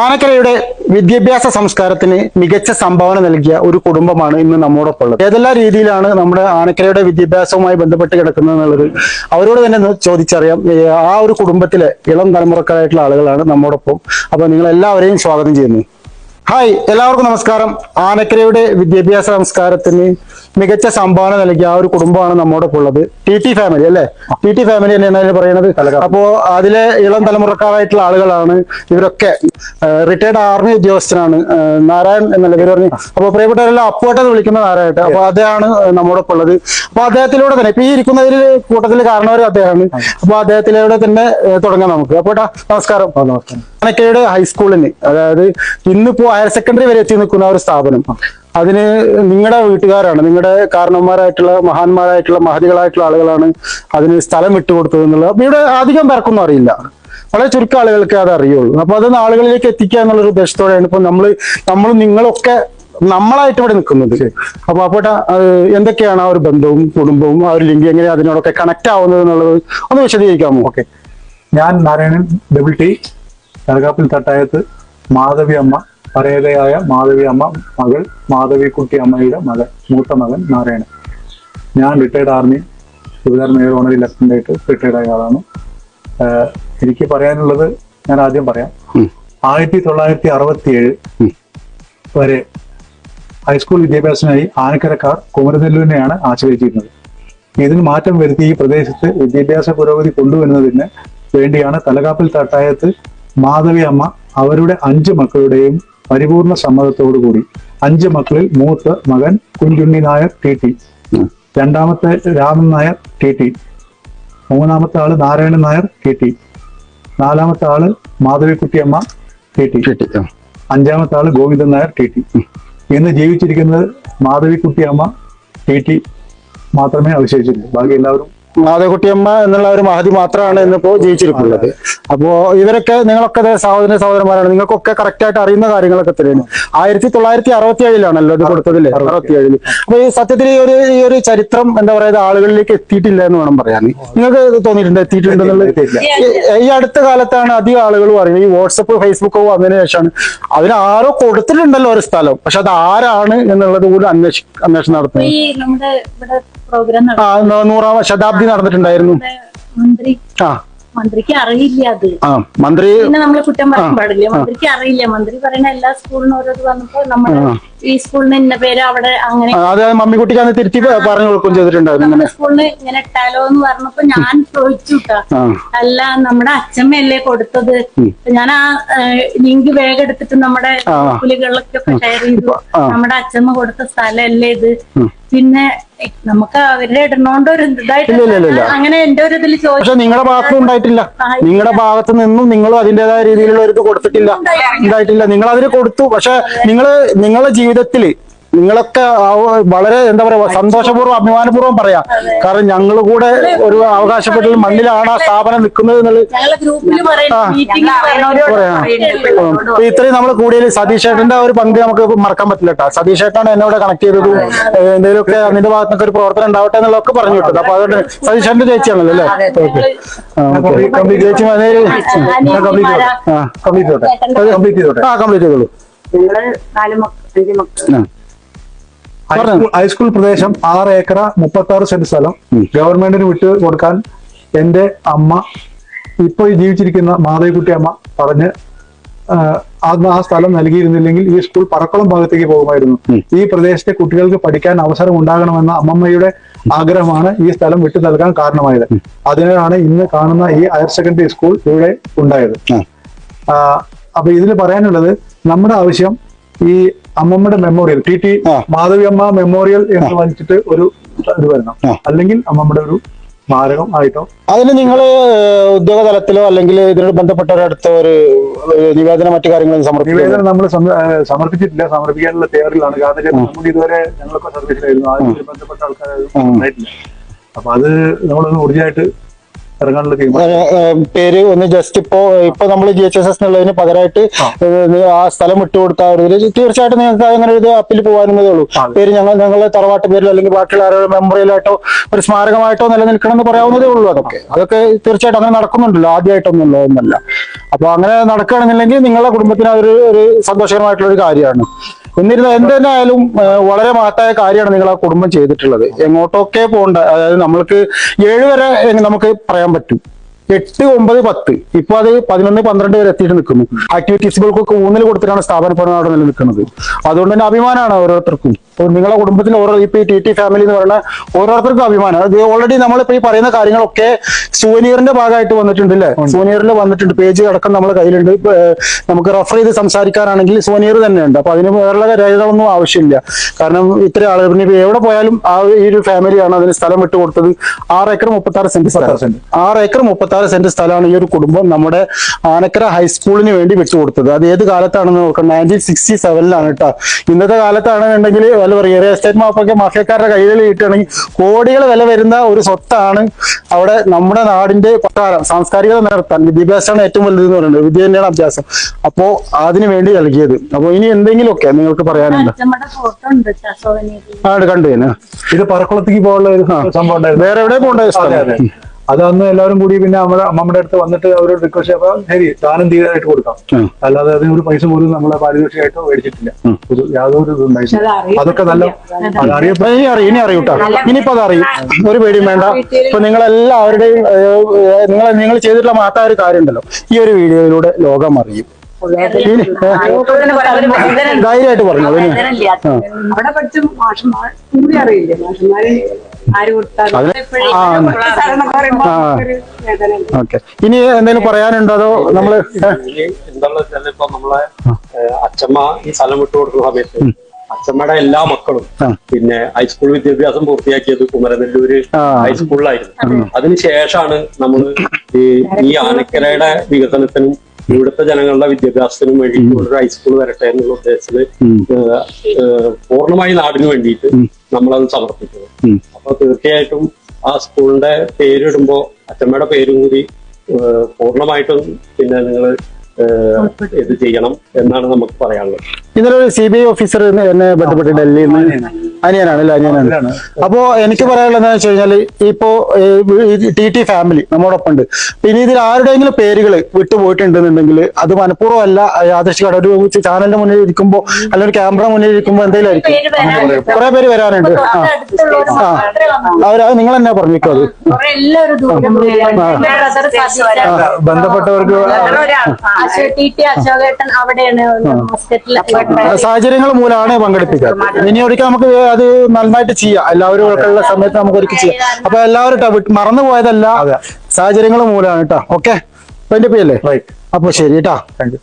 ആനക്കരയുടെ വിദ്യാഭ്യാസ സംസ്കാരത്തിന് മികച്ച സംഭാവന നൽകിയ ഒരു കുടുംബമാണ് ഇന്ന് നമ്മോടൊപ്പം ഉള്ളത്. ഏതെല്ലാം രീതിയിലാണ് നമ്മുടെ ആനക്കരയുടെ വിദ്യാഭ്യാസവുമായി ബന്ധപ്പെട്ട് കിടക്കുന്നത് എന്നുള്ളത് അവരോട് തന്നെ ഒന്ന് ചോദിച്ചറിയാം. ആ ഒരു കുടുംബത്തിലെ ഇളം തലമുറക്കാരായിട്ടുള്ള ആളുകളാണ് നമ്മോടൊപ്പം. അപ്പൊ നിങ്ങൾ എല്ലാവരെയും സ്വാഗതം ചെയ്യുന്നു. ഹായ്, എല്ലാവർക്കും നമസ്കാരം. ആനക്കരയുടെ വിദ്യാഭ്യാസ സംസ്കാരത്തിന് മികച്ച സംഭാവന നൽകിയ ആ ഒരു കുടുംബമാണ് നമ്മോടൊപ്പം ഉള്ളത്. ടി ഫാമിലി അല്ലെ? ടി ഫാമിലി തന്നെയാണ് അതിൽ പറയുന്നത്. അപ്പോ അതിലെ ഇളം തലമുറക്കാരായിട്ടുള്ള ആളുകളാണ് ഇവരൊക്കെ. റിട്ടയർഡ് ആർമി ഉദ്യോഗസ്ഥനാണ് നാരായൺ എന്നല്ല പേര് പറഞ്ഞു. അപ്പൊ പ്രിയപ്പെട്ടവരെല്ലാം അപ്പോട്ടെന്ന് വിളിക്കുന്ന നാരായണൻ. അപ്പൊ അദ്ദേഹമാണ് നമ്മോടൊപ്പം ഉള്ളത്. അപ്പൊ അദ്ദേഹത്തിലൂടെ തന്നെ ഇപ്പൊ ഈ ഇരിക്കുന്നതിൽ കൂട്ടത്തിൽ കാരണവരും അദ്ദേഹമാണ്. അപ്പൊ അദ്ദേഹത്തിലൂടെ തന്നെ തുടങ്ങാം നമുക്ക്. അപ്പോട്ടാ നമസ്കാരം. ആനക്കരയുടെ ഹൈസ്കൂളിന്, അതായത് ഇന്നിപ്പോ ഹയർ സെക്കൻഡറി വരെ എത്തി നിൽക്കുന്ന ഒരു സ്ഥാപനം, അതിന് നിങ്ങളുടെ വീട്ടുകാരാണ്, നിങ്ങളുടെ കാരണന്മാരായിട്ടുള്ള മഹാന്മാരായിട്ടുള്ള മഹതികളായിട്ടുള്ള ആളുകളാണ് അതിന് സ്ഥലം വിട്ടുകൊടുത്തത് എന്നുള്ളത് ഇവിടെ അധികം പേർക്കൊന്നും അറിയില്ല. വളരെ ചുരുക്കം ആളുകൾക്ക് അത് അറിയുള്ളൂ. അപ്പൊ അത് ആളുകളിലേക്ക് എത്തിക്കുക എന്നുള്ളൊരു ഉദ്ദേശത്തോടെയാണ് ഇപ്പൊ നമ്മളും നിങ്ങളൊക്കെ നമ്മളായിട്ട് ഇവിടെ നിൽക്കുന്നത്. അപ്പൊ അപ്പോട്ട എന്തൊക്കെയാണ് ആ ഒരു ബന്ധവും കുടുംബവും ആ ഒരു ലിങ്ക് എങ്ങനെ അതിനോടൊക്കെ കണക്ട് ആവുന്നത് എന്നുള്ളത് ഒന്ന് വിശദീകരിക്കാമോ? ഓക്കെ, ഞാൻ നാരായണൻ ഡബിൾ.ടി, കനകാപ്പിൽ തട്ടായത്ത് മാധവി അമ്മ, പരേതയായ മാധവി അമ്മ മകൾ മാധവിക്കുട്ടി അമ്മയുടെ മൂത്ത മകൻ നാരായണൻ. ഞാൻ retired army Subedar major ornery lieutenant retired ആയ ആളാണ്. എനിക്ക് പറയാനുള്ളത് ഞാൻ ആദ്യം പറയാം. 1967 വരെ ഹൈസ്കൂൾ വിദ്യാഭ്യാസത്തിനായി ആനക്കരക്കാർ കുമരനെല്ലൂരിനെയാണ് ആശ്രയിച്ചിരുന്നത്. ഇതിന് മാറ്റം വരുത്തി ഈ പ്രദേശത്ത് വിദ്യാഭ്യാസ പുരോഗതി കൊണ്ടുവരുന്നതിന് വേണ്ടിയാണ് തലകാപ്പിൽ തട്ടായത്ത് മാധവി അമ്മ അവരുടെ 5 മക്കളുടെയും പരിപൂർണ സമ്മതത്തോടുകൂടി 5 മക്കളിൽ മൂത്ത മകൻ കുഞ്ചുണ്ണി നായർ ടി, രണ്ടാമത്തെ രാമൻ നായർ ടി, മൂന്നാമത്തെ ആള് നാരായണൻ നായർ ടി, നാലാമത്തെ ആള് മാധവിക്കുട്ടിയമ്മ ടി, അഞ്ചാമത്തെ ആള് ഗോവിന്ദൻ നായർ ടി. ഇന്ന് ജീവിച്ചിരിക്കുന്നത് മാധവിക്കുട്ടിയമ്മ ടി മാത്രമേ അവശേഷിച്ചുള്ളൂ. ബാക്കി എല്ലാവരും മാധവക്കുട്ടിയമ്മ എന്നുള്ള ഒരു മഹതി മാത്രമാണ് ഇന്നിപ്പോ ജീവിച്ചിരിക്കുന്നത്. അപ്പോ ഇവരൊക്കെ നിങ്ങളൊക്കെ സഹോദരന്മാരാണ്. നിങ്ങൾക്കൊക്കെ കറക്റ്റ് ആയിട്ട് അറിയുന്ന കാര്യങ്ങളൊക്കെ തന്നെയാണ്. 1967 ഇത് കൊടുത്തതില്ലേ? 67. അപ്പൊ ഈ സത്യത്തിൽ ഈ ഒരു ചരിത്രം എന്താ പറയുക ആളുകളിലേക്ക് എത്തിയിട്ടില്ല എന്ന് വേണം പറയാൻ. നിങ്ങൾക്ക് തോന്നിയിട്ടുണ്ട് എത്തിയിട്ടുണ്ടെന്നുള്ളത്? ഈ അടുത്ത കാലത്താണ് അധികം ആളുകളും അറിയുന്നത്. ഈ വാട്സപ്പ് ഫേസ്ബുക്ക് വന്നതിന് ശേഷമാണ്. അതിന് ആരോ കൊടുത്തിട്ടുണ്ടല്ലോ ഒരു സ്ഥലം, പക്ഷെ അത് ആരാണ് എന്നുള്ളത് കൂടി അന്വേഷണം നടത്തുന്നത്. 100ാം ശതാബ്ദി നടന്നിട്ടുണ്ടായിരുന്നു. മന്ത്രിക്ക് അറിയില്ല അത്. മന്ത്രി പിന്നെ നമ്മള് കുറ്റം പറയാൻ പാടില്ല. മന്ത്രിക്ക് അറിയില്ല. മന്ത്രി പറയുന്ന എല്ലാ സ്കൂളിനും ഓരോത് വന്നപ്പോ നമ്മുടെ ഈ സ്കൂളിന് ഇന്ന പേര് അവിടെ അങ്ങനെ മമ്മിക്കുട്ടിക്ക് അന്ന് തിരുത്തി പറഞ്ഞു കൊടുക്കുകയും ചെയ്തിട്ടുണ്ടായിരുന്നു. നമ്മുടെ സ്കൂളിന് ഇങ്ങനെ ഇട്ടാലോ എന്ന് പറഞ്ഞപ്പോ ഞാൻ ചോദിച്ചുട്ടാ, അല്ല നമ്മുടെ അച്ഛമ്മയല്ലേ കൊടുത്തത്. ഞാൻ ആ ലിങ്ക് വേഗം എടുത്തിട്ട് നമ്മുടെ സ്കൂളുകളിലൊക്കെ ഷെയർ ചെയ്തു. നമ്മുടെ അച്ഛമ്മ കൊടുത്ത സ്ഥലമല്ലേ ഇത്. പിന്നെ നമുക്ക് അവരുടെ ഇടണോണ്ട് ഒരു ഇതായിട്ട് അങ്ങനെ എന്റെ ഒരു ഇതിൽ ചോദിച്ചു. പക്ഷെ നിങ്ങളുടെ ഭാഗത്തും ഉണ്ടായിട്ടില്ല. നിങ്ങളുടെ ഭാഗത്ത് നിന്നും നിങ്ങളും അതിന്റേതായ രീതിയിലുള്ള ഒരു ഇത് കൊടുത്തിട്ടില്ല, ഉണ്ടായിട്ടില്ല. നിങ്ങൾ അതിന് കൊടുത്തു. പക്ഷെ നിങ്ങളുടെ ജീവിതത്തില് നിങ്ങളൊക്കെ വളരെ എന്താ പറയാ സന്തോഷപൂർവ്വം അഭിമാനപൂർവ്വം പറയാം. കാരണം ഞങ്ങൾ കൂടെ ഒരു അവകാശപ്പെട്ട മണ്ണിലാണ് ആ സ്ഥാപനം നിൽക്കുന്നത് എന്നുള്ളത്. ഇത്രയും നമ്മൾ കൂടിയതിൽ സതീഷ് ഏട്ടന്റെ ഒരു പങ്ക് നമുക്ക് മറക്കാൻ പറ്റില്ല കേട്ടോ. സതീഷ് ഏട്ടനാണ് എന്നോട് കണക്ട് ചെയ്തത്. എന്തെങ്കിലുമൊക്കെ അതിന്റെ ഭാഗത്തൊക്കെ ഒരു പ്രവർത്തനം ഉണ്ടാവട്ടെ എന്നുള്ളതൊക്കെ പറഞ്ഞു വിട്ടത്. അപ്പൊ അതുകൊണ്ട് സതീഷ് ഏട്ടന്റെ ചേച്ചിയാണല്ലോ അല്ലേ? ചേച്ചി കംപ്ലീറ്റ് ചെയ്തോളൂ. ഹൈസ്കൂൾ പ്രദേശം 6 ഏക്കർ 36 സെന്റ് സ്ഥലം ഗവൺമെന്റിന് വിട്ടു കൊടുക്കാൻ എന്റെ അമ്മ, ഇപ്പൊ ജീവിച്ചിരിക്കുന്ന മാധവിക്കുട്ടി അമ്മ പറഞ്ഞ് ആ സ്ഥലം നൽകിയിരുന്നില്ലെങ്കിൽ ഈ സ്കൂൾ പറക്കുളം ഭാഗത്തേക്ക് പോകുമായിരുന്നു. ഈ പ്രദേശത്തെ കുട്ടികൾക്ക് പഠിക്കാൻ അവസരം ഉണ്ടാകണമെന്ന അമ്മമ്മയുടെ ആഗ്രഹമാണ് ഈ സ്ഥലം വിട്ടു നൽകാൻ കാരണമായത്. അതിനാണ് ഇന്ന് കാണുന്ന ഈ ഹയർ സെക്കൻഡറി സ്കൂൾ ഇവിടെ ഉണ്ടായത്. അപ്പൊ ഇതിൽ പറയാനുള്ളത്, നമ്മുടെ ആവശ്യം ഈ അമ്മമ്മയുടെ മെമ്മോറിയൽ ടി മാധവി അമ്മ മെമ്മോറിയൽ എന്ന് വച്ചിട്ട് ഒരു ഇത് വരണം. അല്ലെങ്കിൽ അമ്മമ്മയുടെ ഒരു സ്മാരകം ആയിട്ടോ. അതിന് നിങ്ങൾ ഉദ്യോഗ തലത്തിലോ അല്ലെങ്കിൽ ഇതിനോട് ബന്ധപ്പെട്ടവരടുത്ത ഒരു നിവേദനം മറ്റു കാര്യങ്ങളും നിവേദനം നമ്മൾ സമർപ്പിച്ചിട്ടില്ല. സമർപ്പിക്കാനുള്ള തയ്യാറിലാണ്. കാരണം നമ്മൾ ഇതുവരെ ഞങ്ങളൊക്കെ സർവീസിലായിരുന്നു. ആദ്യം ബന്ധപ്പെട്ട ആൾക്കാരായിരുന്നു. അപ്പൊ അത് നമ്മളൊന്ന് ഊർജ്ജമായിട്ട് ഇറങ്ങാനുള്ള തീരുമാനം? പേര് ഒന്ന് ജസ്റ്റ് ഇപ്പൊ നമ്മൾ GHSS എന്നുള്ളതിന് പകരമായിട്ട് ആ സ്ഥലം വിട്ടുകൊടുത്താൽ തീർച്ചയായിട്ടും നിങ്ങൾക്ക് അങ്ങനെ ഒരു അപ്പീൽ പോകാനുള്ളതേ ഉള്ളൂ. പേര് ഞങ്ങളെ തറവാട്ട് പേരിലോ അല്ലെങ്കിൽ ബാക്കിയുള്ള ആരോഗ്യ മെമ്മറിയലായിട്ടോ ഒരു സ്മാരകമായിട്ടോ നിലനിൽക്കണം എന്ന് പറയാവുന്നതേ ഉള്ളൂ. അതൊക്കെ തീർച്ചയായിട്ടും അങ്ങനെ നടക്കുന്നുണ്ടല്ലോ, ആദ്യമായിട്ടൊന്നും ഒന്നല്ല. അപ്പൊ അങ്ങനെ നടക്കുകയാണെന്നുണ്ടെങ്കിൽ നിങ്ങളുടെ കുടുംബത്തിന് ഒരു സന്തോഷകരമായിട്ടുള്ള ഒരു കാര്യമാണ്. എന്നിരുന്ന എന്തെന്നായാലും വളരെ മഹത്തായ കാര്യമാണ് നിങ്ങൾ ആ കുടുംബം ചെയ്തിട്ടുള്ളത്. എങ്ങോട്ടൊക്കെ പോകണ്ട, അതായത് നമ്മൾക്ക് 7 വരെ നമുക്ക് പറയാൻ പറ്റും, 8, 9, 10 ഇപ്പൊ അത് 11, 12 വരെ എത്തിയിട്ട് നിൽക്കുന്നു. ആക്ടിവിറ്റീസുകൾക്കൊക്കെ ഊന്നൽ കൊടുത്തിട്ടാണ് സ്ഥാപന പഠനം അവിടെ നിലനിൽക്കുന്നത്. അതുകൊണ്ട് തന്നെ അഭിമാനമാണ് ഓരോരുത്തർക്കും. നിങ്ങളെ കുടുംബത്തിൽ ഇപ്പൊ ഈ TT ഫാമിലി എന്ന് പറയുന്ന ഓരോരുത്തർക്കും അഭിമാനം. അത് ഓൾറെഡി നമ്മളിപ്പോ ഈ പറയുന്ന കാര്യങ്ങളൊക്കെ സുവനീറിന്റെ ഭാഗമായിട്ട് വന്നിട്ടുണ്ട് അല്ലേ? സുവനീറിൽ വന്നിട്ടുണ്ട്, പേജ് അടക്കം നമ്മളെ കയ്യിലുണ്ട്. നമുക്ക് റെഫർ ചെയ്ത് സംസാരിക്കാനാണെങ്കിൽ സുവനീർ തന്നെയുണ്ട്. അപ്പൊ അതിന് വേറെ രേഖകളൊന്നും ആവശ്യമില്ല. കാരണം ഇത്ര ആളുകൾ പിന്നെ എവിടെ പോയാലും ഈ ഒരു ഫാമിലിയാണ് അതിന് സ്ഥലം വിട്ടുകൊടുത്തത്. 6 ഏക്കർ 36 സെന്റ് സ്ഥലം. 6 ഏക്കർ 36 സെന്റ് സ്ഥലമാണ് ഈ ഒരു കുടുംബം നമ്മുടെ ആനക്കര ഹൈസ്കൂളിന് വേണ്ടി വിട്ടുകൊടുത്തത്. അത് ഏത് കാലത്താണെന്ന് നോക്കാം, 1967 കേട്ടോ. ഇന്നത്തെ കാലത്താണെന്നുണ്ടെങ്കിൽ വില പറയും, റിയൽ എസ്റ്റേറ്റ് മാപ്പൊക്കെ മാഫിയക്കാരുടെ കയ്യിൽ കിട്ടുകയാണെങ്കിൽ കോടികൾ വില വരുന്ന ഒരു സ്വത്താണ് അവിടെ നമ്മുടെ നാടിന്റെ കൊട്ടാരം. സാംസ്കാരികത നിലനിർത്താൻ വിദ്യാഭ്യാസമാണ് ഏറ്റവും വലുത് എന്ന് പറയുന്നത്. വിദ്യ തന്നെയാണ് അഭ്യാസം. അപ്പോ അതിനു വേണ്ടി നൽകിയത്. അപ്പൊ ഇനി എന്തെങ്കിലുമൊക്കെ നിങ്ങൾക്ക് പറയാനുണ്ട്? കണ്ടു തന്നെ. ഇത് പറക്കുളത്തേക്ക് പോകാനുള്ള ഒരു സംഭവം ഉണ്ടായിരുന്നു. വേറെ എവിടെ പോകേണ്ട? അതൊന്ന് എല്ലാവരും കൂടി പിന്നെ നമ്മുടെ അടുത്ത് വന്നിട്ട് അവരോട് റിക്വസ്റ്റ് ചെയ്യപ്പോ ശരി ദാനം തീരായിട്ട് കൊടുക്കാം, അല്ലാതെ അതിനൊരു പൈസ പോലും നമ്മളെ പാരിതോഷികമായിട്ടോ മേടിച്ചിട്ടില്ല. യാതൊരു ഇതുണ്ടായിട്ടില്ല. അതൊക്കെ നല്ല ഇനി അറിയൂട്ടാ. ഇനിയിപ്പോ അതറിയും, ഒരു പേടിയും വേണ്ട. ഇപ്പൊ നിങ്ങളെല്ലാവരുടെയും നിങ്ങൾ ചെയ്തിട്ടുള്ള മഹത്തായ ഒരു കാര്യം ഉണ്ടല്ലോ, ഈ ഒരു വീഡിയോയിലൂടെ ലോകം അറിയും. ധൈര്യമായിട്ട് പറഞ്ഞു. അവിടെ പഠിച്ച മാഷന്മാർ കൂടി അറിയില്ലേ, മാഷന്മാര് ആര് കൊടുത്താലും ഓക്കെ. ഇനി എന്തെങ്കിലും പറയാനുണ്ടോ? അതോ നമ്മള് എന്താണെന്ന് വെച്ചാൽ ഇപ്പൊ നമ്മളെ അച്ഛമ്മ ഈ സ്ഥലം വിട്ടു കൊടുക്കുന്ന സമയത്ത് അച്ഛമ്മയുടെ എല്ലാ മക്കളും പിന്നെ ഹൈസ്കൂൾ വിദ്യാഭ്യാസം പൂർത്തിയാക്കിയത് കുമരനെല്ലൂര് ഹൈസ്കൂളിലായിരുന്നു. അതിനുശേഷമാണ് നമ്മൾ ഈ ആനക്കരയുടെ വികസനത്തിനും ഇവിടുത്തെ ജനങ്ങളുടെ വിദ്യാഭ്യാസത്തിനും വേണ്ടിയിട്ട് ഒരു ഹൈസ്കൂൾ വരട്ടെ എന്നുള്ള ഉദ്ദേശത്തിൽ പൂർണ്ണമായി നാടിന് വേണ്ടിയിട്ട് നമ്മളത് സമർപ്പിച്ചത്. അപ്പൊ തീർച്ചയായിട്ടും ആ സ്കൂളിന്റെ പേരിടുമ്പോ അച്ഛമ്മയുടെ പേരും കൂടി പൂർണ്ണമായിട്ടും പിന്നെ നിങ്ങൾ ഇത് ചെയ്യണം എന്നാണ് നമുക്ക് പറയാനുള്ളത്. ഇന്നലെ ഒരു CBI ഓഫീസർ എന്നെ ബന്ധപ്പെട്ട് ഡൽഹിയിൽ നിന്ന്, അനിയനാണ്. അപ്പോ എനിക്ക് പറയാനുള്ളത് എന്താണെന്ന് വെച്ച് കഴിഞ്ഞാല് ഇപ്പോ TT ഫാമിലി നമ്മോടൊപ്പം ഉണ്ട്. ഇനി ഇതിൽ ആരുടെയെങ്കിലും പേരുകൾ വിട്ടുപോയിട്ടുണ്ടെന്നുണ്ടെങ്കിൽ അത് മനഃപൂർവ്വം അല്ല, യാദൃശ്ചികമായിട്ട് ഒരു ചാനലിന്റെ മുന്നിൽ ഇരിക്കുമ്പോ അല്ലെങ്കിൽ ഒരു ക്യാമറ മുന്നിൽ ഇരിക്കുമ്പോ എന്തെങ്കിലും ആയിരിക്കും. കുറെ പേര് വരാനുണ്ട്. അത് നിങ്ങൾ തന്നെ പറഞ്ഞേക്കും. അത് ബന്ധപ്പെട്ടവർക്ക് സാഹചര്യങ്ങൾ മൂലമാണ് പങ്കെടുപ്പിക്കുക. ഇനി ഒരിക്കൽ നമുക്ക് അത് നന്നായിട്ട് ചെയ്യാം, എല്ലാവരും ഉള്ള സമയത്ത് നമുക്ക് ഒരിക്കൽ ചെയ്യാം. അപ്പൊ എല്ലാവരും മറന്നുപോയതല്ല, സാഹചര്യങ്ങൾ മൂലമാണ് കേട്ടോ. ഓക്കെ, അപ്പൊ എന്റെ പേരല്ലേ? അപ്പൊ ശരി കേട്ടോ. Thank you.